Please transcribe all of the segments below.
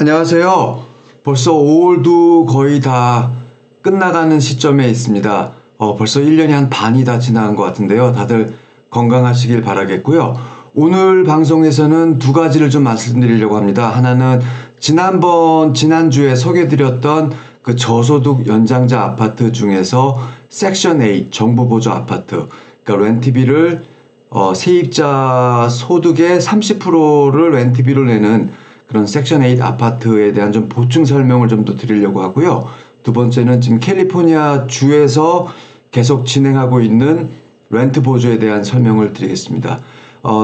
안녕하세요. 벌써 5월도 거의 다 끝나가는 시점에 있습니다. 벌써 1년이 한 반이 다 지나간 것 같은데요. 다들 건강하시길 바라겠고요. 오늘 방송에서는 두 가지를 좀 말씀드리려고 합니다. 하나는 지난주에 소개드렸던 그 저소득 연장자 아파트 중에서 섹션 8 정부 보조 아파트, 그러니까 렌트비를 세입자 소득의 30%를 렌트비로 내는 그런 섹션 8 아파트에 대한 좀 보충 설명을 좀 더 드리려고 하고요. 두 번째는 지금 캘리포니아 주에서 계속 진행하고 있는 렌트 보조에 대한 설명을 드리겠습니다.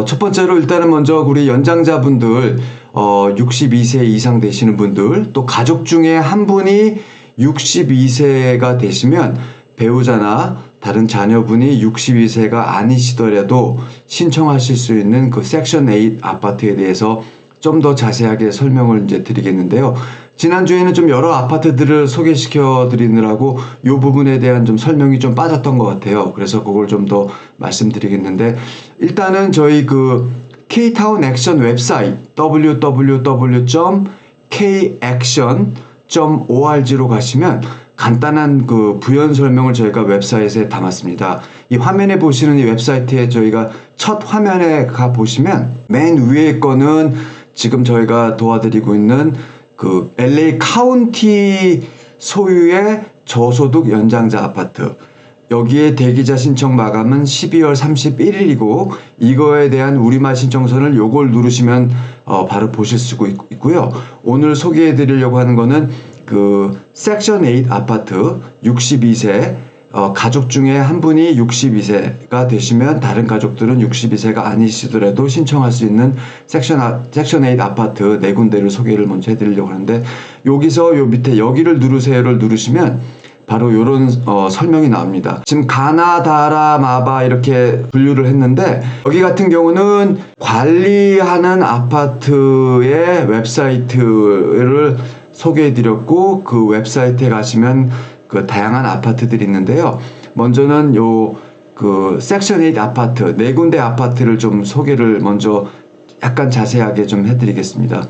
첫 번째로 일단은 먼저 우리 연장자분들, 62세 이상 되시는 분들, 또 가족 중에 한 분이 62세가 되시면 배우자나 다른 자녀분이 62세가 아니시더라도 신청하실 수 있는 그 섹션 8 아파트에 대해서 좀 더 자세하게 설명을 이제 드리겠는데요. 지난주에는 좀 여러 아파트들을 소개시켜 드리느라고 이 부분에 대한 좀 설명이 좀 빠졌던 것 같아요. 그래서 그걸 좀 더 말씀드리겠는데, 일단은 저희 그 K-타운 액션 웹사이트 www.kaction.org로 가시면 간단한 그 부연 설명을 저희가 웹사이트에 담았습니다. 이 화면에 보시는 이 웹사이트에 저희가 첫 화면에 가 보시면 맨 위에 거는 지금 저희가 도와드리고 있는 그 LA 카운티 소유의 저소득 연장자 아파트, 여기에 대기자 신청 마감은 12월 31일이고 이거에 대한 우리말 신청서를 요걸 누르시면 바로 보실 수 있고요. 오늘 소개해 드리려고 하는 거는 그 섹션 8 아파트 62세 가족 중에 한 분이 62세가 되시면 다른 가족들은 62세가 아니시더라도 신청할 수 있는 섹션 8 아파트 네 군데를 소개를 먼저 해드리려고 하는데, 여기서 요 밑에 여기를 누르세요를 누르시면 바로 이런 설명이 나옵니다. 지금 가나다라 마바 이렇게 분류를 했는데, 여기 같은 경우는 관리하는 아파트의 웹사이트를 소개해드렸고, 그 웹사이트에 가시면 그 다양한 아파트들이 있는데요. 먼저는 요 그 섹션 8 아파트 네 군데 아파트를 좀 소개를 먼저 약간 자세하게 좀 해드리겠습니다.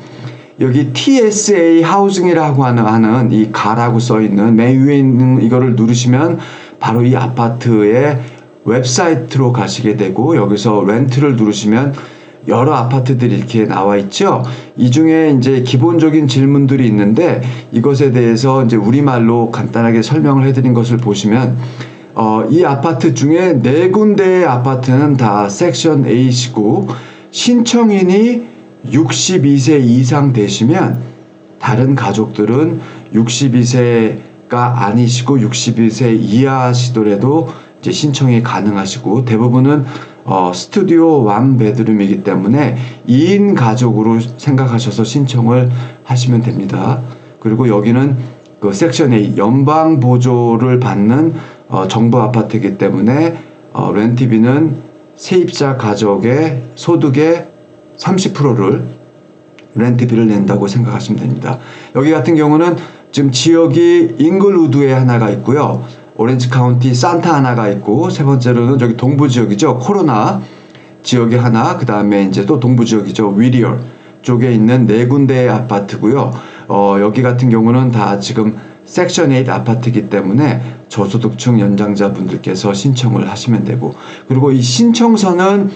여기 TSA 하우징이라고 하는 이 가라고 써 있는 맨 위에 있는 이거를 누르시면 바로 이 아파트의 웹사이트로 가시게 되고, 여기서 렌트를 누르시면 여러 아파트들이 이렇게 나와 있죠. 이 중에 이제 기본적인 질문들이 있는데 이것에 대해서 이제 우리말로 간단하게 설명을 해드린 것을 보시면 이 아파트 중에 네 군데의 아파트는 다 섹션 8이고 신청인이 62세 이상 되시면 다른 가족들은 62세가 아니시고 62세 이하시더라도 이제 신청이 가능하시고, 대부분은 스튜디오 1 베드룸이기 때문에 2인 가족으로 생각하셔서 신청을 하시면 됩니다. 그리고 여기는 그 섹션 8 연방 보조를 받는 정부 아파트이기 때문에 렌트비는 세입자 가족의 소득의 30%를 렌트비를 낸다고 생각하시면 됩니다. 여기 같은 경우는 지금 지역이 잉글우드에 하나가 있고요. 오렌지 카운티 산타 하나가 있고, 세 번째로는 저기 동부 지역이죠. 코로나 지역이 하나, 그 다음에 이제 또 동부 지역이죠. 위리얼 쪽에 있는 네 군데의 아파트고요. 여기 같은 경우는 다 지금 섹션 8 아파트이기 때문에 저소득층 연장자분들께서 신청을 하시면 되고, 그리고 이 신청서는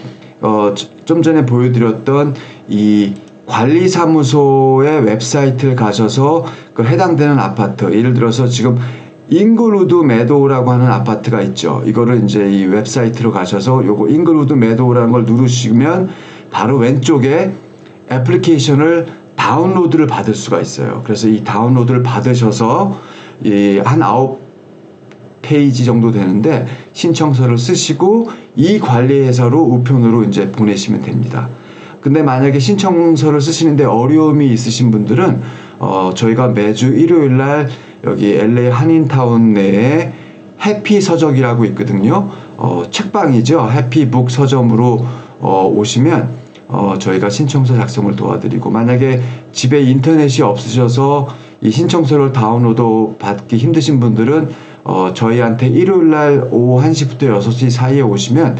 좀 전에 보여드렸던 이 관리사무소의 웹사이트를 가셔서 그 해당되는 아파트, 예를 들어서 지금 잉글우드 매도우라고 하는 아파트가 있죠. 이거를 이제 이 웹사이트로 가셔서 요거 잉글우드 매도우라는 걸 누르시면 바로 왼쪽에 애플리케이션을 다운로드를 받을 수가 있어요. 그래서 이 다운로드를 받으셔서 이 한 9페이지 정도 되는데 신청서를 쓰시고 이 관리회사로 우편으로 이제 보내시면 됩니다. 근데 만약에 신청서를 쓰시는데 어려움이 있으신 분들은 저희가 매주 일요일 날 여기 LA 한인타운 내에 해피 서적이라고 있거든요. 책방이죠. 해피북 서점으로 오시면 저희가 신청서 작성을 도와드리고, 만약에 집에 인터넷이 없으셔서 이 신청서를 다운로드 받기 힘드신 분들은 저희한테 일요일날 오후 1시부터 6시 사이에 오시면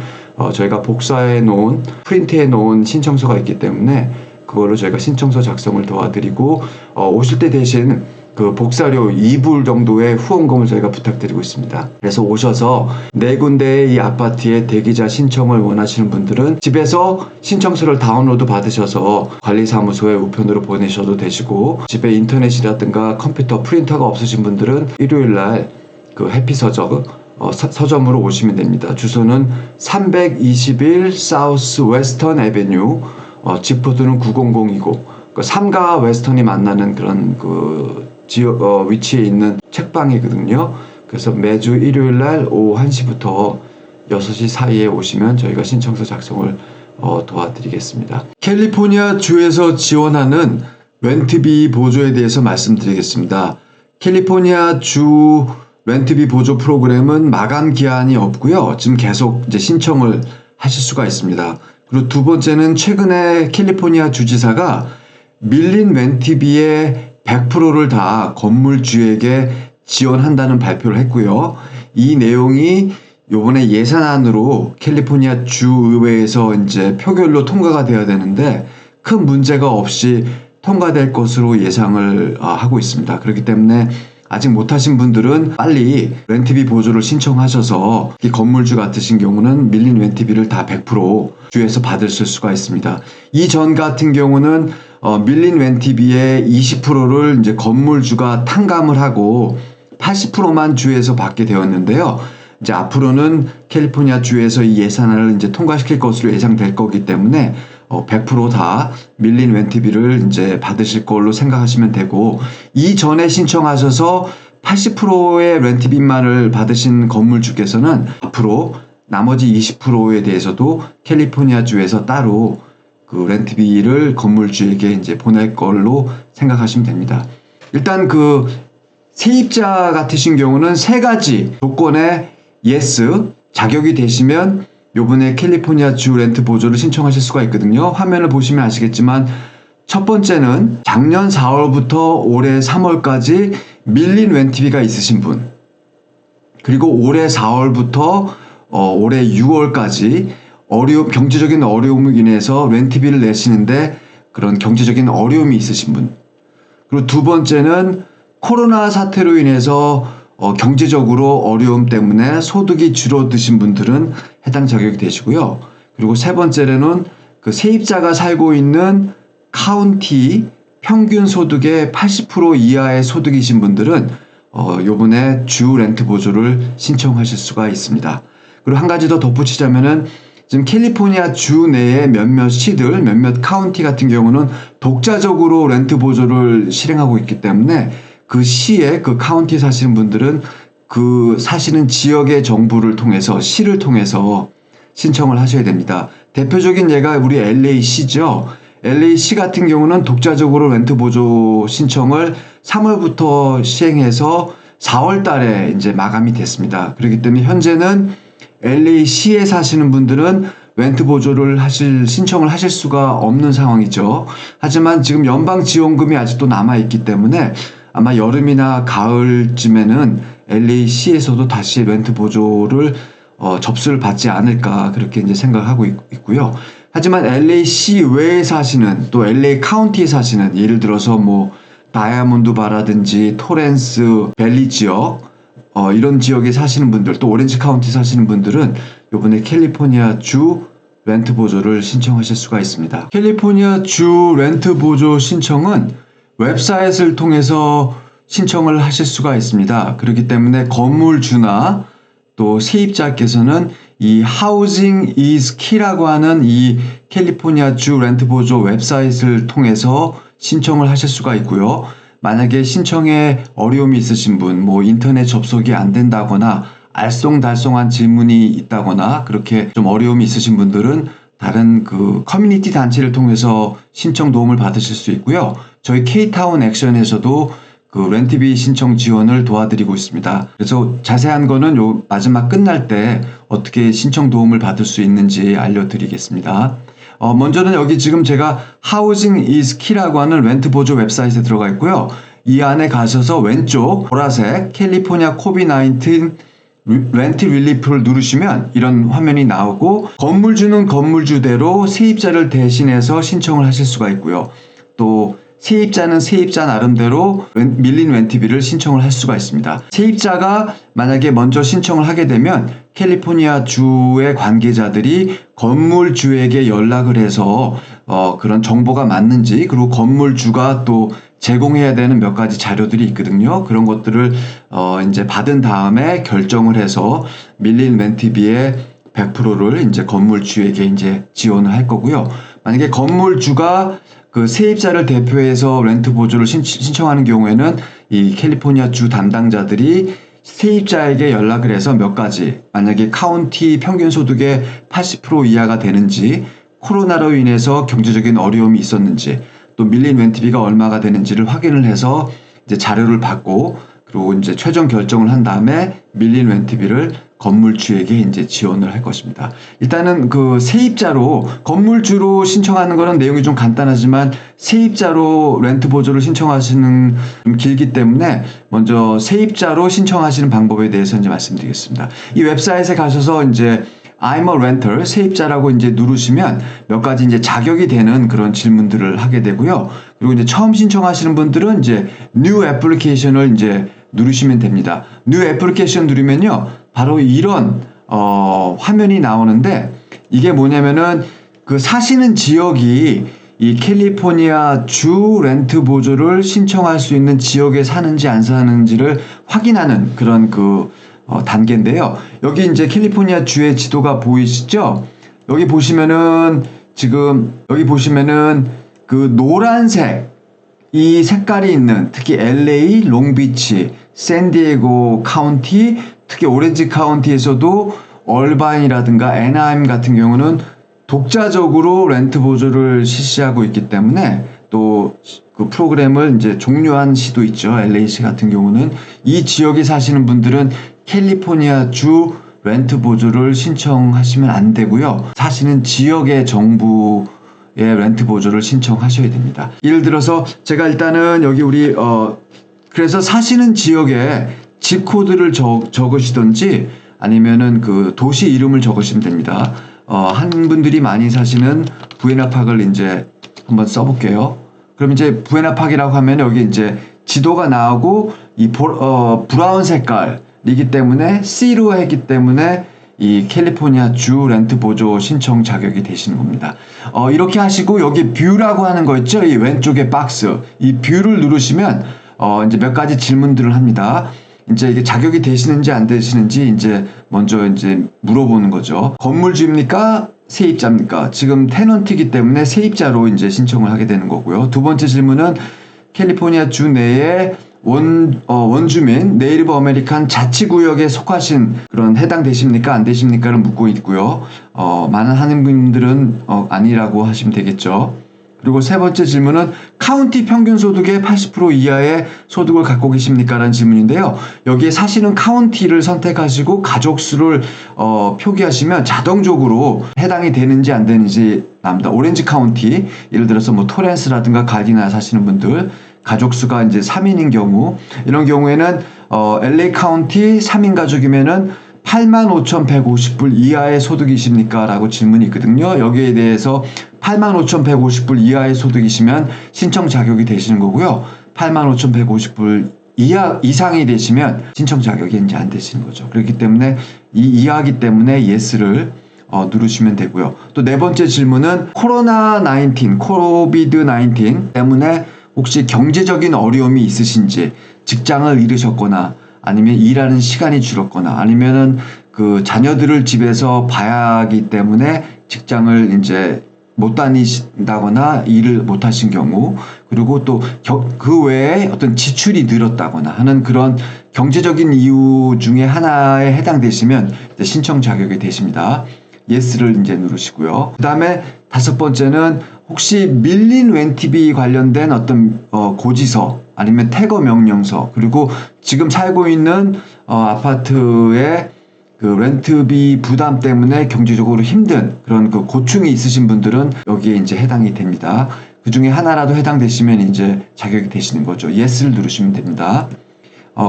저희가 복사해 놓은 프린트해 놓은 신청서가 있기 때문에 그걸로 저희가 신청서 작성을 도와드리고 오실 때 대신 그 복사료 2불 정도의 후원금을 저희가 부탁드리고 있습니다. 그래서 오셔서 네 군데의 이 아파트의 대기자 신청을 원하시는 분들은 집에서 신청서를 다운로드 받으셔서 관리사무소에 우편으로 보내셔도 되시고, 집에 인터넷이라든가 컴퓨터 프린터가 없으신 분들은 일요일날 그 해피서점 서점으로 오시면 됩니다. 주소는 321 사우스 웨스턴 애베뉴, 지프트는 90020, 그 3가 웨스턴이 만나는 그런 그 지역 위치에 있는 책방이거든요. 그래서 매주 일요일날 오후 1시부터 6시 사이에 오시면 저희가 신청서 작성을 도와드리겠습니다. 캘리포니아 주에서 지원하는 렌트비 보조에 대해서 말씀드리겠습니다. 캘리포니아 주 렌트비 보조 프로그램은 마감 기한이 없고요. 지금 계속 이제 신청을 하실 수가 있습니다. 그리고 두 번째는 최근에 캘리포니아 주지사가 밀린 렌트비의 100%를 다 건물주에게 지원한다는 발표를 했고요. 이 내용이 요번에 예산안으로 캘리포니아 주의회에서 이제 표결로 통과가 되어야 되는데 큰 문제가 없이 통과될 것으로 예상을 하고 있습니다. 그렇기 때문에 아직 못하신 분들은 빨리 렌트비 보조를 신청하셔서 건물주 같으신 경우는 밀린 렌트비를 다 100% 주에서 받으실 수가 있습니다. 이전 같은 경우는 밀린 렌트비의 20%를 이제 건물주가 탕감을 하고 80%만 주에서 받게 되었는데요. 이제 앞으로는 캘리포니아 주에서 이 예산안을 이제 통과시킬 것으로 예상될 거기 때문에 100% 밀린 렌트비를 이제 받으실 걸로 생각하시면 되고, 이전에 신청하셔서 80%의 렌트비만을 받으신 건물주께서는 앞으로 나머지 20%에 대해서도 캘리포니아 주에서 따로 그 렌트비를 건물주에게 이제 보낼 걸로 생각하시면 됩니다. 일단 그 세입자 같으신 경우는 세 가지 조건에 yes 자격이 되시면 요번에 캘리포니아 주 렌트 보조를 신청하실 수가 있거든요. 화면을 보시면 아시겠지만 첫 번째는 작년 4월부터 올해 3월까지 밀린 렌트비가 있으신 분, 그리고 올해 4월부터 올해 6월까지 경제적인 어려움으로 인해서 렌트비를 내시는데 그런 경제적인 어려움이 있으신 분, 그리고 두 번째는 코로나 사태로 인해서 경제적으로 어려움 때문에 소득이 줄어드신 분들은 해당 자격이 되시고요. 그리고 세 번째로는 그 세입자가 살고 있는 카운티 평균 소득의 80% 이하의 소득이신 분들은 요번에 주 렌트 보조를 신청하실 수가 있습니다. 그리고 한 가지 더 덧붙이자면은 지금 캘리포니아 주 내에 몇몇 시들, 몇몇 카운티 같은 경우는 독자적으로 렌트 보조를 실행하고 있기 때문에 그 시에, 그 카운티 사시는 분들은 그 사시는 지역의 정부를 통해서, 시를 통해서 신청을 하셔야 됩니다. 대표적인 예가 우리 LA시죠. LA시 같은 경우는 독자적으로 렌트 보조 신청을 3월부터 시행해서 4월 달에 이제 마감이 됐습니다. 그렇기 때문에 현재는 LA시에 사시는 분들은 렌트 보조를 신청을 하실 수가 없는 상황이죠. 하지만 지금 연방 지원금이 아직도 남아있기 때문에 아마 여름이나 가을쯤에는 LA시에서도 다시 렌트 보조를 접수를 받지 않을까, 그렇게 이제 생각하고 있고요. 하지만 LA시 외에 사시는, 또 LA 카운티에 사시는, 예를 들어서 뭐 다이아몬드 바라든지 토렌스 밸리 지역, 이런 지역에 사시는 분들, 또 오렌지 카운티 사시는 분들은 이번에 캘리포니아 주 렌트 보조를 신청하실 수가 있습니다. 캘리포니아 주 렌트 보조 신청은 웹사이트를 통해서 신청을 하실 수가 있습니다. 그렇기 때문에 건물주나 또 세입자께서는 이 Housing is Key라고 하는 이 캘리포니아 주 렌트 보조 웹사이트를 통해서 신청을 하실 수가 있고요. 만약에 신청에 어려움이 있으신 분, 뭐 인터넷 접속이 안 된다거나 알쏭달쏭한 질문이 있다거나 그렇게 좀 어려움이 있으신 분들은 다른 그 커뮤니티 단체를 통해서 신청 도움을 받으실 수 있고요. 저희 K타운 액션에서도 그 렌트비 신청 지원을 도와드리고 있습니다. 그래서 자세한 거는 요 마지막 끝날 때 어떻게 신청 도움을 받을 수 있는지 알려드리겠습니다. 먼저는 여기 지금 제가 Housing is Key라고 하는 렌트 보조 웹사이트에 들어가 있고요. 이 안에 가셔서 왼쪽 보라색 캘리포니아 코비드-19 렌트 릴리프를 누르시면 이런 화면이 나오고 건물주는 건물주대로 세입자를 대신해서 신청을 하실 수가 있고요. 또 세입자는 세입자 나름대로 밀린 렌트비를 신청을 할 수가 있습니다. 세입자가 만약에 먼저 신청을 하게 되면 캘리포니아 주의 관계자들이 건물주에게 연락을 해서 그런 정보가 맞는지, 그리고 건물주가 또 제공해야 되는 몇 가지 자료들이 있거든요. 그런 것들을 이제 받은 다음에 결정을 해서 밀린 렌트비의 100%를 이제 건물주에게 이제 지원을 할 거고요. 만약에 건물주가 그 세입자를 대표해서 렌트 보조를 신청하는 경우에는 이 캘리포니아 주 담당자들이 세입자에게 연락을 해서 몇 가지, 만약에 카운티 평균 소득의 80% 이하가 되는지, 코로나로 인해서 경제적인 어려움이 있었는지, 또 밀린 렌트비가 얼마가 되는지를 확인을 해서 이제 자료를 받고, 그리고 이제 최종 결정을 한 다음에 밀린 렌트비를 건물주에게 이제 지원을 할 것입니다. 일단은 그 세입자로, 건물주로 신청하는 거는 내용이 좀 간단하지만 세입자로 렌트 보조를 신청하시는 좀 길기 때문에 먼저 세입자로 신청하시는 방법에 대해서 이제 말씀드리겠습니다. 이 웹사이트에 가셔서 이제 I'm a renter, 세입자라고 이제 누르시면 몇 가지 이제 자격이 되는 그런 질문들을 하게 되고요. 그리고 이제 처음 신청하시는 분들은 이제 New Application을 이제 누르시면 됩니다. New Application 누르면요, 바로 이런 화면이 나오는데, 이게 뭐냐면은 그 사시는 지역이 이 캘리포니아 주 렌트 보조를 신청할 수 있는 지역에 사는지 안 사는지를 확인하는 그런 그 단계인데요. 여기 이제 캘리포니아 주의 지도가 보이시죠? 여기 보시면은 여기 보시면은 그 노란색 이 색깔이 있는, 특히 LA, 롱비치, 샌디에고 카운티, 특히 오렌지 카운티에서도 얼바인이라든가 애나임 같은 경우는 독자적으로 렌트 보조를 실시하고 있기 때문에, 또 그 프로그램을 이제 종료한 시도 있죠. LA시 같은 경우는. 이 지역에 사시는 분들은 캘리포니아 주 렌트 보조를 신청하시면 안 되고요. 사시는 지역의 정부의 렌트 보조를 신청하셔야 됩니다. 예를 들어서 제가 일단은 여기 우리 그래서 사시는 지역에 집 코드를 적으시든지 아니면은 그 도시 이름을 적으시면 됩니다. 한 분들이 많이 사시는 부에나팍을 이제 한번 써볼게요. 그럼 이제 부에나팍이라고 하면 여기 이제 지도가 나오고 이 브라운 색깔이기 때문에 C로 했기 때문에 이 캘리포니아 주 렌트 보조 신청 자격이 되시는 겁니다. 이렇게 하시고 여기 뷰라고 하는 거 있죠? 이 왼쪽에 박스, 이 뷰를 누르시면 이제 몇 가지 질문들을 합니다. 이제 이게 자격이 되시는지 안 되시는지 이제 먼저 이제 물어보는 거죠. 건물주입니까? 세입자입니까? 지금 테넌트이기 때문에 세입자로 이제 신청을 하게 되는 거고요. 두 번째 질문은 캘리포니아 주 내에 원주민, 네이티브 아메리칸 자치구역에 속하신 그런 해당되십니까? 안 되십니까를 묻고 있고요. 많은 한인분들은 아니라고 하시면 되겠죠. 그리고 세 번째 질문은 카운티 평균 소득의 80% 이하의 소득을 갖고 계십니까? 라는 질문인데요. 여기에 사시는 카운티를 선택하시고 가족 수를 표기하시면 자동적으로 해당이 되는지 안 되는지 나옵니다. 오렌지 카운티, 예를 들어서 뭐 토렌스라든가 갈디나 사시는 분들, 가족 수가 이제 3인인 경우, 이런 경우에는 LA 카운티 3인 가족이면은 85,150불 이하의 소득이십니까? 라고 질문이 있거든요. 여기에 대해서 85,150불 이하의 소득이시면 신청 자격이 되시는 거고요. 85,150불 이상이 되시면 신청 자격이 이제 안 되시는 거죠. 그렇기 때문에 이 이하기 때문에 yes를 누르시면 되고요. 또 네 번째 질문은 코비드-19 때문에 혹시 경제적인 어려움이 있으신지, 직장을 잃으셨거나 아니면 일하는 시간이 줄었거나 아니면은 그 자녀들을 집에서 봐야 하기 때문에 직장을 이제 못 다니신다거나 일을 못 하신 경우, 그리고 또 그 외에 어떤 지출이 늘었다거나 하는 그런 경제적인 이유 중에 하나에 해당되시면 이제 신청 자격이 되십니다. yes를 이제 누르시고요. 그 다음에 다섯 번째는 혹시 밀린 렌트비 관련된 어떤 고지서 아니면 태거 명령서, 그리고 지금 살고 있는 아파트의 그 렌트비 부담 때문에 경제적으로 힘든 그런 그 고충이 있으신 분들은 여기에 이제 해당이 됩니다. 그 중에 하나라도 해당되시면 이제 자격이 되시는 거죠. yes를 누르시면 됩니다.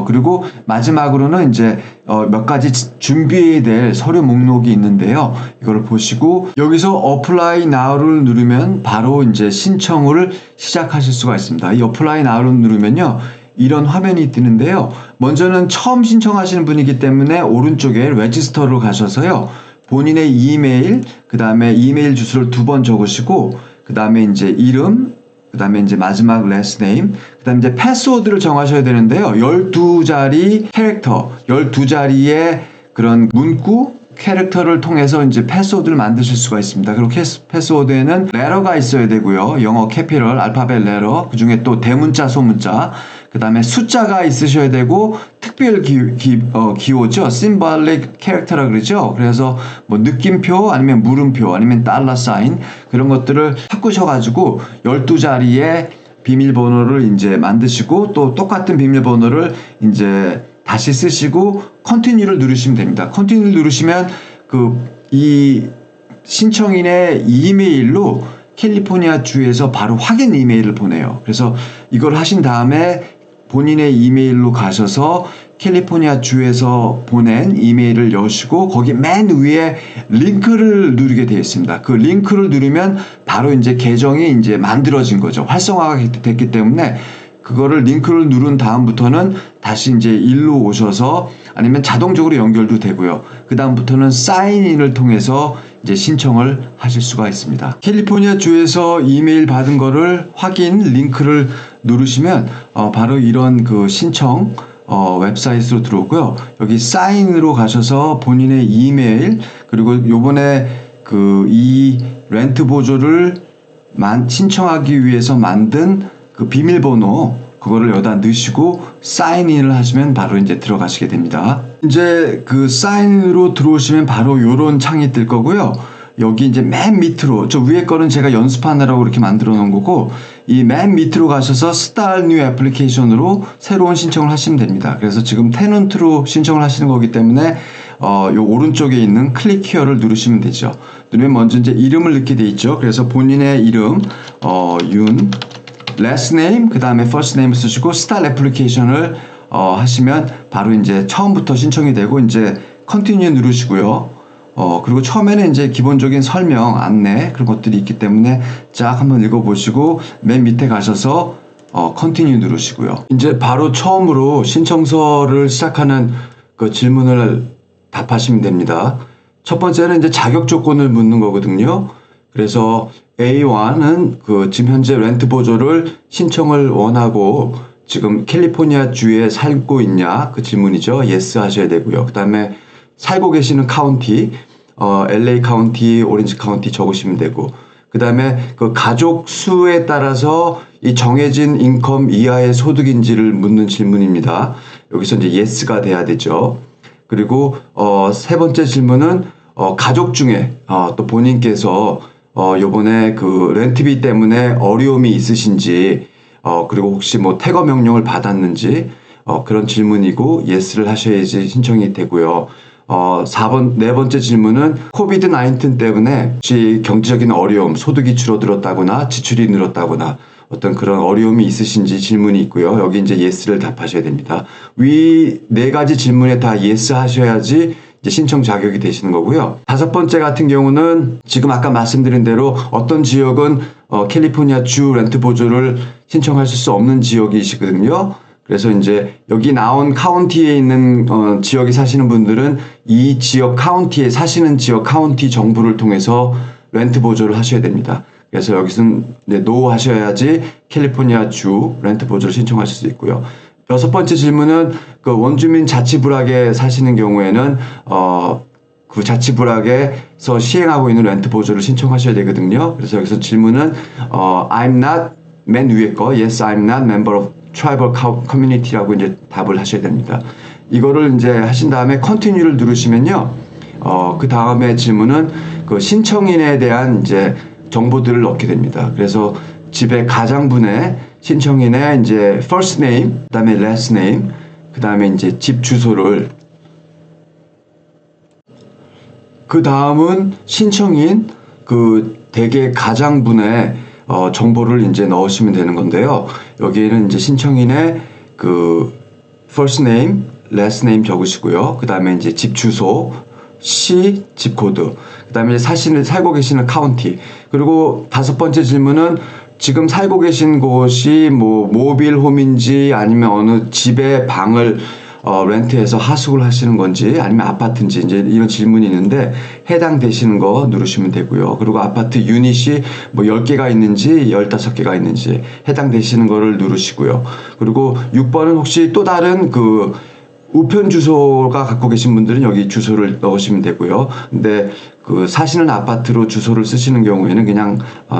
그리고 마지막으로는 이제 몇 가지 준비해야 될 서류 목록이 있는데요. 이걸 보시고 여기서 Apply Now를 누르면 바로 이제 신청을 시작하실 수가 있습니다. 이 Apply Now를 누르면요. 이런 화면이 뜨는데요. 먼저는 처음 신청하시는 분이기 때문에 오른쪽에 레지스터로 가셔서요. 본인의 이메일, 그 다음에 이메일 주소를 2번 적으시고, 그 다음에 이제 이름, 그 다음에 이제 마지막 last name, 그 다음에 이제 패스워드를 정하셔야 되는데요. 12자리 캐릭터, 12자리의 그런 문구, 캐릭터를 통해서 이제 패스워드를 만드실 수가 있습니다. 그리고 패스워드에는 레터가 있어야 되고요. 영어 캐피럴, 알파벳 레터, 그 중에 또 대문자, 소문자, 그 다음에 숫자가 있으셔야 되고, 특별 기호죠. symbolic character라 그러죠. 그래서 뭐 느낌표, 아니면 물음표, 아니면 달러 사인, 그런 것들을 바꾸셔가지고 12자리의 비밀번호를 이제 만드시고, 또 똑같은 비밀번호를 이제 다시 쓰시고 컨티뉴를 누르시면 됩니다. 컨티뉴를 누르시면 이 신청인의 이메일로 캘리포니아 주에서 바로 확인 이메일을 보내요. 그래서 이걸 하신 다음에 본인의 이메일로 가셔서 캘리포니아 주에서 보낸 이메일을 여시고 거기 맨 위에 링크를 누르게 되어 있습니다. 그 링크를 누르면 바로 이제 계정이 이제 만들어진 거죠. 활성화가 됐기 때문에 그거를 링크를 누른 다음부터는 다시 이제 일로 오셔서 아니면 자동적으로 연결도 되고요. 그 다음부터는 사인인을 통해서 이제 신청을 하실 수가 있습니다. 캘리포니아 주에서 이메일 받은 거를 확인 링크를 누르시면 바로 이런 그 신청 웹사이트로 들어오고요. 여기 사인으로 가셔서 본인의 이메일 그리고 요번에 이 렌트 보조를 신청하기 위해서 만든 그 비밀번호 그거를 여기다 넣으시고 사인인을 하시면 바로 이제 들어가시게 됩니다. 이제 그 사인으로 들어오시면 바로 요런 창이 뜰 거고요. 여기 이제 맨 밑으로 저 위에 거는 제가 연습하느라고 이렇게 만들어 놓은 거고 이 맨 밑으로 가셔서 Start New Application으로 새로운 신청을 하시면 됩니다. 그래서 지금 테넌트로 신청을 하시는 거기 때문에 요 오른쪽에 있는 클릭 히어를 누르시면 되죠. 누르면 먼저 이제 이름을 넣게 돼 있죠. 그래서 본인의 이름 윤 last name 그 다음에 first name 쓰시고 start application을 하시면 바로 이제 처음부터 신청이 되고 이제 continue 누르시고요. 그리고 처음에는 이제 기본적인 설명, 안내 그런 것들이 있기 때문에 쫙 한번 읽어보시고 맨 밑에 가셔서 continue 누르시고요. 이제 바로 처음으로 신청서를 시작하는 그 질문을 답하시면 됩니다. 첫 번째는 이제 자격 조건을 묻는 거거든요. 그래서 A1은 지금 현재 렌트 보조를 신청을 원하고 지금 캘리포니아 주에 살고 있냐 그 질문이죠. yes 하셔야 되고요. 그 다음에 살고 계시는 카운티 LA 카운티, 오렌지 카운티 적으시면 되고 그 다음에 그 가족 수에 따라서 이 정해진 인컴 이하의 소득인지를 묻는 질문입니다. 여기서 이제 yes가 돼야 되죠. 그리고 세 번째 질문은 가족 중에 또 본인께서 요번에 그 렌트비 때문에 어려움이 있으신지 그리고 혹시 뭐 퇴거 명령을 받았는지 그런 질문이고 yes를 하셔야지 신청이 되고요. 네 번째 질문은 코비드 19 때문에 혹시 경제적인 어려움, 소득이 줄어들었다거나 지출이 늘었다거나 어떤 그런 어려움이 있으신지 질문이 있고요. 여기 이제 yes를 답하셔야 됩니다. 위 네 가지 질문에 다 yes 하셔야지 이제 신청 자격이 되시는 거고요. 다섯 번째 같은 경우는 지금 아까 말씀드린 대로 어떤 지역은 캘리포니아 주 렌트 보조를 신청하실 수 없는 지역이시거든요. 그래서 이제 여기 나온 카운티에 있는 지역에 사시는 분들은 이 지역 카운티에 사시는 지역 카운티 정부를 통해서 렌트 보조를 하셔야 됩니다. 그래서 여기서는 no 하셔야지 캘리포니아 주 렌트 보조를 신청하실 수 있고요. 여섯 번째 질문은 그 원주민 자치부락에 사시는 경우에는 그 자치부락에서 시행하고 있는 렌트 보조를 신청하셔야 되거든요. 그래서 여기서 질문은 I'm not 맨 위에 거 yes I'm not member of tribal community라고 이제 답을 하셔야 됩니다. 이거를 이제 하신 다음에 continue를 누르시면요. 그 다음에 질문은 그 신청인에 대한 이제 정보들을 넣게 됩니다. 그래서 집의 가장분의 신청인의 이제 first name, 그 다음에 last name, 그 다음에 이제 집 주소를 그 다음은 신청인 그 대개 가장분의 정보를 이제 넣으시면 되는 건데요. 여기에는 이제 신청인의 그 first name, last name 적으시고요. 그 다음에 이제 집 주소, 시, 집 코드, 그 다음에 살고 계시는 카운티, 그리고 5번째 질문은 지금 살고 계신 곳이 뭐 모빌 홈인지 아니면 어느 집에 방을 렌트해서 하숙을 하시는 건지 아니면 아파트인지 이제 이런 질문이 있는데 해당되시는 거 누르시면 되고요. 그리고 아파트 유닛이 뭐 10개가 있는지 15개가 있는지 해당되시는 거를 누르시고요. 그리고 6번은 혹시 또 다른 그 우편 주소가 갖고 계신 분들은 여기 주소를 넣으시면 되고요. 근데 그 사시는 아파트로 주소를 쓰시는 경우에는 그냥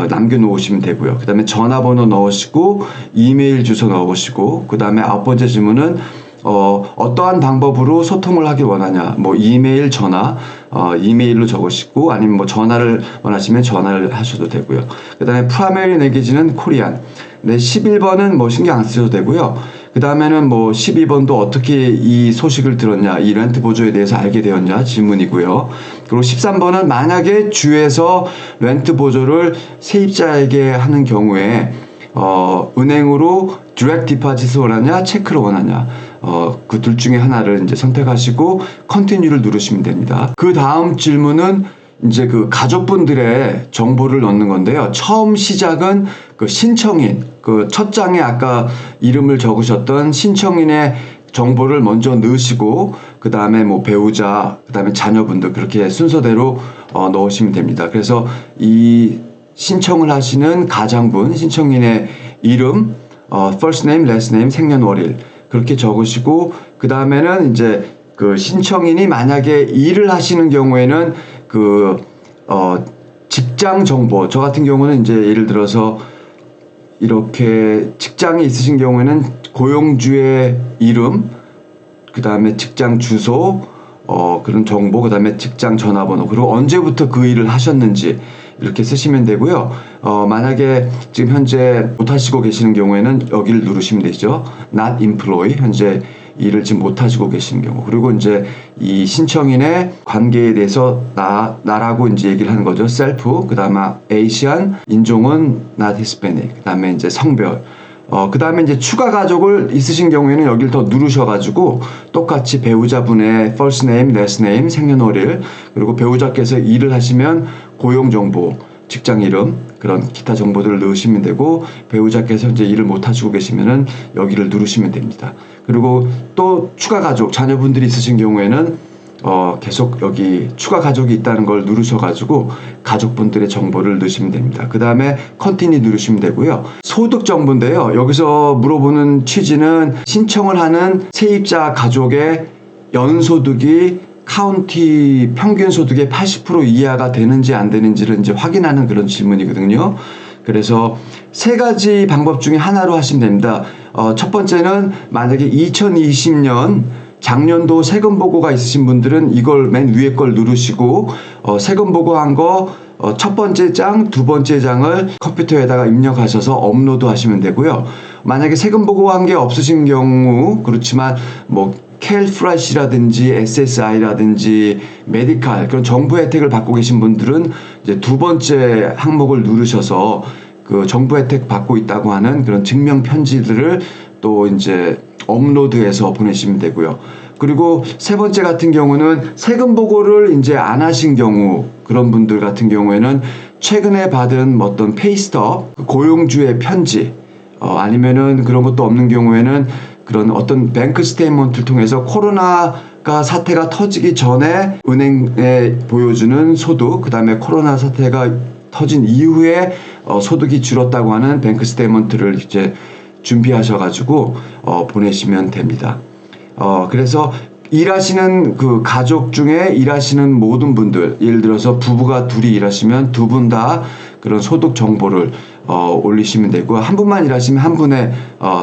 남겨놓으시면 되고요. 그 다음에 전화번호 넣으시고 이메일 주소 넣으시고 그 다음에 9번째 질문은 어떠한 방법으로 소통을 하길 원하냐, 뭐 이메일, 전화, 이메일로 적으시고 아니면 뭐 전화를 원하시면 전화를 하셔도 되고요. 그 다음에 프라이머리 랭귀지는 코리안. 네, 11번은 뭐 신경 안 쓰셔도 되고요. 그 다음에는 뭐 12번도 어떻게 이 소식을 들었냐, 이 렌트 보조에 대해서 알게 되었냐 질문이고요. 그리고 13번은 만약에 주에서 렌트 보조를 세입자에게 하는 경우에 은행으로 디렉트 디파짓을 원하냐, 체크를 원하냐, 그 둘 중에 하나를 이제 선택하시고 컨티뉴를 누르시면 됩니다. 그 다음 질문은 이제 그 가족분들의 정보를 넣는 건데요. 처음 시작은 그 신청인, 그 첫 장에 아까 이름을 적으셨던 신청인의 정보를 먼저 넣으시고 그 다음에 뭐 배우자, 그 다음에 자녀분들 그렇게 순서대로 넣으시면 됩니다. 그래서 이 신청을 하시는 가장분, 신청인의 이름, first name, last name, 생년월일 그렇게 적으시고 그 다음에는 이제 그 신청인이 만약에 일을 하시는 경우에는 그 직장 정보, 저 같은 경우는 이제 예를 들어서 이렇게 직장이 있으신 경우에는 고용주의 이름, 그 다음에 직장 주소, 그런 정보, 그 다음에 직장 전화번호, 그리고 언제부터 그 일을 하셨는지 이렇게 쓰시면 되고요. 만약에 지금 현재 못하시고 계시는 경우에는 여기를 누르시면 되죠. Not employee, 현재 일을 지금 못하시고 계시는 경우. 그리고 이제 이 신청인의 관계에 대해서 나라고 이제 얘기를 하는 거죠. self, 그 다음에 Asian, 인종은 not Hispanic, 그 다음에 이제 성별. 그 다음에 이제 추가 가족을 있으신 경우에는 여기를 더 누르셔가지고 똑같이 배우자분의 first name, last name, 생년월일, 그리고 배우자께서 일을 하시면 고용정보, 직장 이름, 그런 기타 정보들을 넣으시면 되고 배우자께서 이제 일을 못 하시고 계시면은 여기를 누르시면 됩니다. 그리고 또 추가 가족, 자녀분들이 있으신 경우에는 계속 여기 추가 가족이 있다는 걸 누르셔가지고 가족분들의 정보를 넣으시면 됩니다. 그 다음에 컨티뉴 누르시면 되고요. 소득 정보인데요. 여기서 물어보는 취지는 신청을 하는 세입자 가족의 연소득이 카운티 평균 소득의 80% 이하가 되는지 안 되는지를 이제 확인하는 그런 질문이거든요. 그래서 세 가지 방법 중에 하나로 하시면 됩니다. 첫 번째는 만약에 2020년 작년도 세금 보고가 있으신 분들은 이걸 맨 위에 걸 누르시고 세금 보고한 거 첫 번째 장, 두 번째 장을 컴퓨터에다가 입력하셔서 업로드 하시면 되고요. 만약에 세금 보고한 게 없으신 경우, 그렇지만 뭐 캘프라시라든지 SSI라든지 메디칼 그런 정부 혜택을 받고 계신 분들은 이제 두 번째 항목을 누르셔서 그 정부 혜택 받고 있다고 하는 그런 증명 편지들을 또 이제 업로드해서 보내시면 되고요. 그리고 세 번째 같은 경우는 세금 보고를 이제 안 하신 경우, 그런 분들 같은 경우에는 최근에 받은 어떤 페이스톱, 고용주의 편지, 아니면은 그런 것도 없는 경우에는 그런 어떤 뱅크 스테이트먼트를 통해서 코로나가 사태가 터지기 전에 은행에 보여주는 소득, 그 다음에 코로나 사태가 터진 이후에 소득이 줄었다고 하는 뱅크 스테이트먼트를 이제 준비하셔가지고 보내시면 됩니다. 그래서 일하시는 그 가족 중에 일하시는 모든 분들, 예를 들어서 부부가 둘이 일하시면 두 분 다 그런 소득 정보를 올리시면 되고, 한 분만 일하시면 한 분의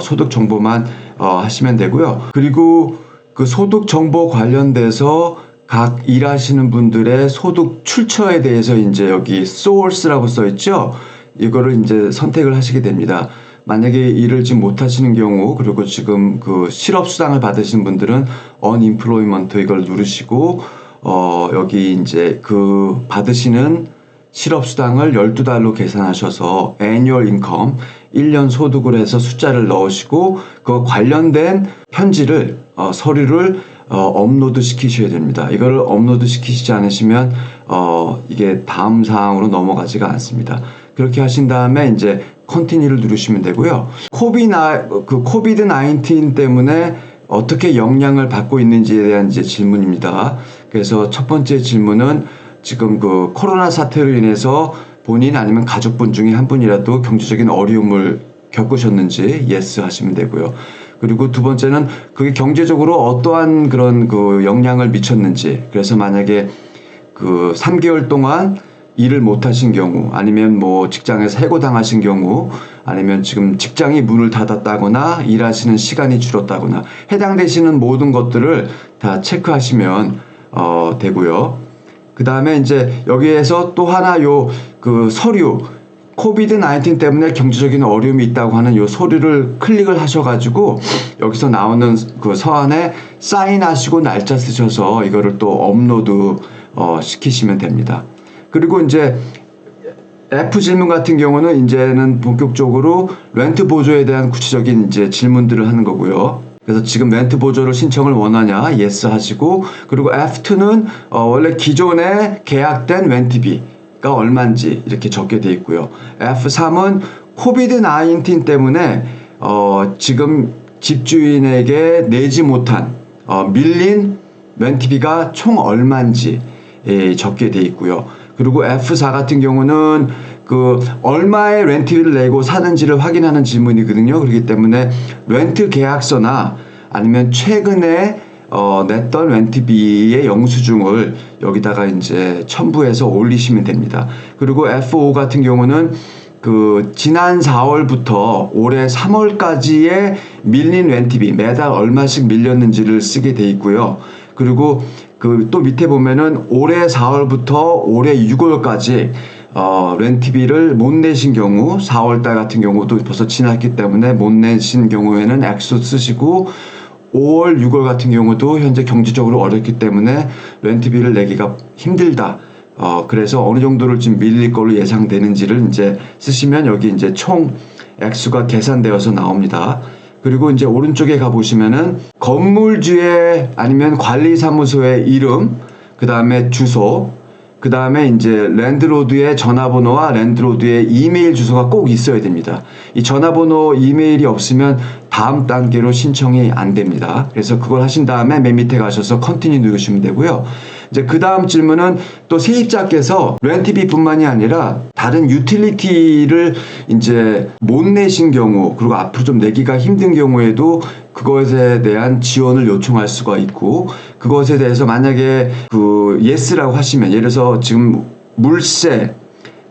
소득 정보만 하시면 되고요. 그리고 그 소득 정보 관련돼서 각 일하시는 분들의 소득 출처에 대해서 이제 여기 source라고 써 있죠. 이거를 이제 선택을 하시게 됩니다. 만약에 일을 지금 못 하시는 경우, 그리고 지금 그 실업수당을 받으시는 분들은 unemployment 이걸 누르시고, 여기 이제 그 받으시는 실업수당을 12달로 계산하셔서 애뉴얼 인컴 1년 소득을 해서 숫자를 넣으시고 그 관련된 편지를 서류를 업로드 시키셔야 됩니다. 이거를 업로드 시키시지 않으시면 이게 다음 사항으로 넘어가지가 않습니다. 그렇게 하신 다음에 이제 컨티뉴를 누르시면 되고요. 코비드 19 때문에 어떻게 영향을 받고 있는지에 대한 이제 질문입니다. 그래서 첫 번째 질문은 지금 그 코로나 사태로 인해서 본인 아니면 가족분 중에 한 분이라도 경제적인 어려움을 겪으셨는지 yes 하시면 되고요. 그리고 두 번째는 그게 경제적으로 어떠한 그런 그 영향을 미쳤는지, 그래서 만약에 그 3개월 동안 일을 못 하신 경우, 아니면 뭐 직장에서 해고당하신 경우, 아니면 지금 직장이 문을 닫았다거나 일하시는 시간이 줄었다거나 해당되시는 모든 것들을 다 체크하시면 되고요. 그 다음에 이제 여기에서 또 하나 그 서류, 코비드 19 때문에 경제적인 어려움이 있다고 하는 요 서류를 클릭을 하셔가지고 여기서 나오는 그 서한에 사인하시고 날짜 쓰셔서 이거를 또 업로드 시키시면 됩니다. 그리고 이제 F 질문 같은 경우는 이제는 본격적으로 렌트 보조에 대한 구체적인 이제 질문들을 하는 거고요. 그래서 지금 렌트 보조를 신청을 원하냐 yes 하시고, 그리고 F2는 원래 기존에 계약된 렌트비가 얼마인지 이렇게 적게 돼 있고요. F3은 코비드 19 때문에 지금 집주인에게 내지 못한 밀린 렌트비가 총 얼마인지 적게 돼 있고요. 그리고 F4 같은 경우는 그 얼마의 렌트비를 내고 사는지를 확인하는 질문이거든요. 그렇기 때문에 렌트 계약서나 아니면 최근에 냈던 렌트비의 영수증을 여기다가 이제 첨부해서 올리시면 됩니다. 그리고 F5 같은 경우는 그 지난 4월부터 올해 3월까지의 밀린 렌트비 매달 얼마씩 밀렸는지를 쓰게 돼 있고요. 그리고 그 또 밑에 보면은 올해 4월부터 올해 6월까지 렌트비를 못 내신 경우, 4월달 같은 경우도 벌써 지났기 때문에 못 내신 경우에는 액수 쓰시고, 5월, 6월 같은 경우도 현재 경제적으로 어렵기 때문에 렌트비를 내기가 힘들다. 그래서 어느 정도를 지금 밀릴 걸로 예상되는지를 이제 쓰시면 여기 이제 총 액수가 계산되어서 나옵니다. 그리고 이제 오른쪽에 가보시면은 건물주의 아니면 관리사무소의 이름, 그 다음에 주소, 그 다음에 이제 랜드로드의 전화번호와 랜드로드의 이메일 주소가 꼭 있어야 됩니다. 이 전화번호, 이메일이 없으면 다음 단계로 신청이 안 됩니다. 그래서 그걸 하신 다음에 맨 밑에 가셔서 컨티뉴 누르시면 되고요. 이제 그 다음 질문은 또 세입자께서 렌트비뿐만이 아니라 다른 유틸리티를 이제 못 내신 경우, 그리고 앞으로 좀 내기가 힘든 경우에도 그것에 대한 지원을 요청할 수가 있고, 그것에 대해서 만약에 그 yes라고 하시면, 예를 들어서 지금 물세,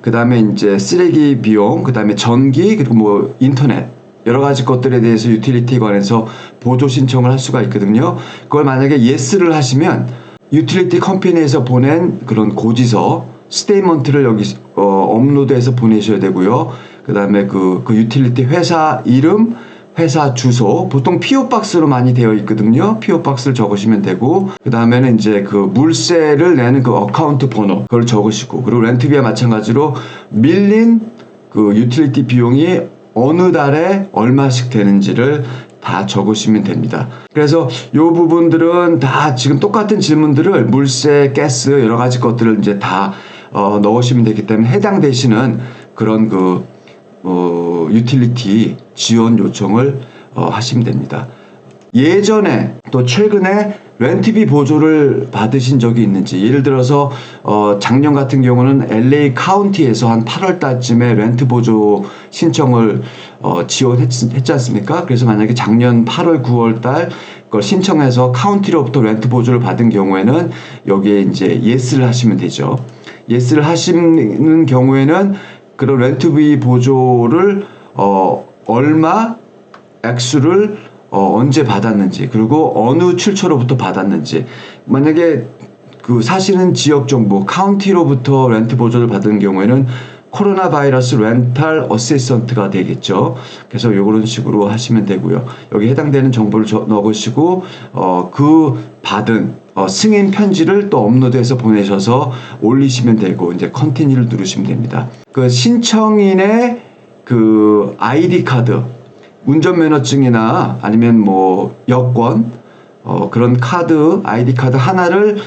그 다음에 이제 쓰레기 비용, 그 다음에 전기, 그리고 뭐 인터넷, 여러 가지 것들에 대해서 유틸리티에 관해서 보조 신청을 할 수가 있거든요. 그걸 만약에 yes를 하시면 유틸리티 컴퍼니에서 보낸 그런 고지서, 스테이먼트를 여기 업로드해서 보내셔야 되고요. 그 다음에 그 유틸리티 회사 이름, 회사 주소, 보통 PO박스로 많이 되어 있거든요. PO박스를 적으시면 되고, 그 다음에는 이제 그 물세를 내는 그 어카운트 번호, 그걸 적으시고, 그리고 렌트비와 마찬가지로 밀린 그 유틸리티 비용이 어느 달에 얼마씩 되는지를 다 적으시면 됩니다. 그래서 요 부분들은 다 지금 똑같은 질문들을 물세, 가스 여러 가지 것들을 이제 다 넣으시면 되기 때문에 해당되시는 그런 그 유틸리티 지원 요청을 하시면 됩니다. 예전에 또 최근에 렌트비 보조를 받으신 적이 있는지, 예를 들어서 작년 같은 경우는 LA 카운티에서 한 8월 달쯤에 렌트 보조 신청을 지원했지 않습니까? 그래서 만약에 작년 8월 9월 달 그걸 신청해서 카운티로부터 렌트 보조를 받은 경우에는 여기에 이제 yes를 하시면 되죠. yes를 하시는 경우에는 그런 렌트비 보조를 얼마 액수를 언제 받았는지, 그리고 어느 출처로부터 받았는지, 만약에 그 사시는 지역 정보 카운티로부터 렌트 보조를 받은 경우에는 코로나 바이러스 렌탈 어시스턴트가 되겠죠. 그래서 요런 식으로 하시면 되고요. 여기 해당되는 정보를 넣으시고 그 받은 승인 편지를 또 업로드해서 보내셔서 올리시면 되고 이제 컨티뉴를 누르시면 됩니다. 그 신청인의 그 아이디 카드, 운전면허증이나 아니면 뭐 여권, 그런 카드, 아이디 카드 하나를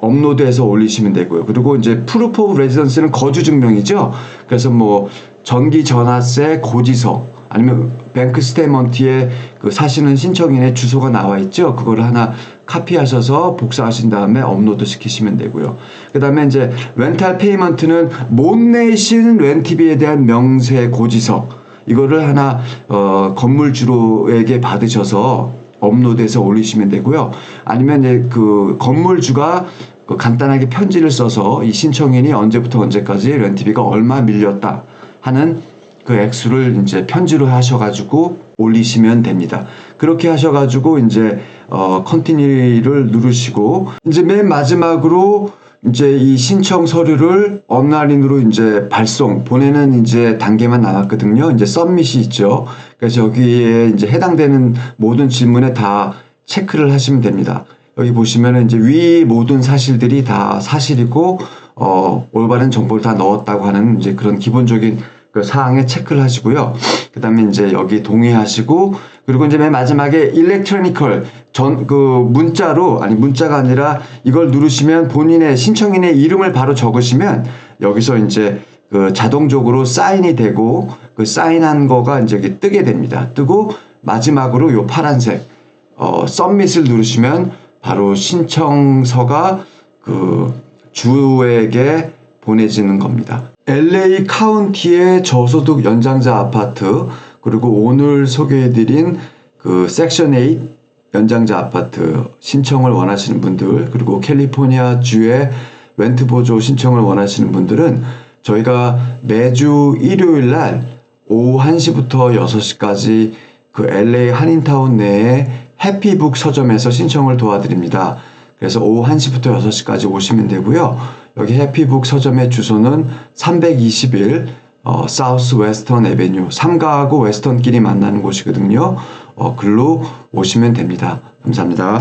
업로드해서 올리시면 되고요. 그리고 이제 프루프 오브 레지던스는 거주 증명이죠. 그래서 뭐 전기 전화세, 고지서, 아니면 뱅크 스테이먼트에 그 사시는 신청인의 주소가 나와 있죠. 그걸 하나 카피하셔서 복사하신 다음에 업로드 시키시면 되고요. 그 다음에 이제 렌탈 페이먼트는 못 내신 렌트비에 대한 명세 고지서, 이거를 하나 건물주로에게 받으셔서 업로드해서 올리시면 되고요. 아니면 이제 그 건물주가 간단하게 편지를 써서 이 신청인이 언제부터 언제까지 렌트비가 얼마 밀렸다 하는 그 액수를 이제 편지로 하셔가지고 올리시면 됩니다. 그렇게 하셔가지고 이제 컨티뉴를 누르시고 이제 맨 마지막으로 이제 이 신청 서류를 온라인으로 이제 보내는 이제 단계만 남았거든요. 이제 서밋이 있죠. 그래서 여기에 이제 해당되는 모든 질문에 다 체크를 하시면 됩니다. 여기 보시면은 이제 위 모든 사실들이 다 사실이고 올바른 정보를 다 넣었다고 하는 이제 그런 기본적인 그 사항에 체크를 하시고요. 그 다음에 이제 여기 동의하시고, 그리고 이제 맨 마지막에 일렉트로니컬 문자가 아니라 이걸 누르시면 본인의 신청인의 이름을 바로 적으시면 여기서 이제 그 자동적으로 사인이 되고 그 사인한 거가 이제 여기 뜨게 됩니다. 뜨고 마지막으로 요 파란색 서밋을 누르시면 바로 신청서가 그 주에게 보내지는 겁니다. LA 카운티의 저소득 연장자 아파트, 그리고 오늘 소개해드린 그 섹션 8 연장자 아파트 신청을 원하시는 분들, 그리고 캘리포니아 주의 렌트 보조 신청을 원하시는 분들은 저희가 매주 일요일 날 오후 1시부터 6시까지 그 LA 한인타운 내에 해피북 서점에서 신청을 도와드립니다. 그래서 오후 1시부터 6시까지 오시면 되고요. 여기 해피북 서점의 주소는 321 사우스 웨스턴 에베뉴, 삼가하고 웨스턴길이 만나는 곳이거든요. 글로 오시면 됩니다. 감사합니다.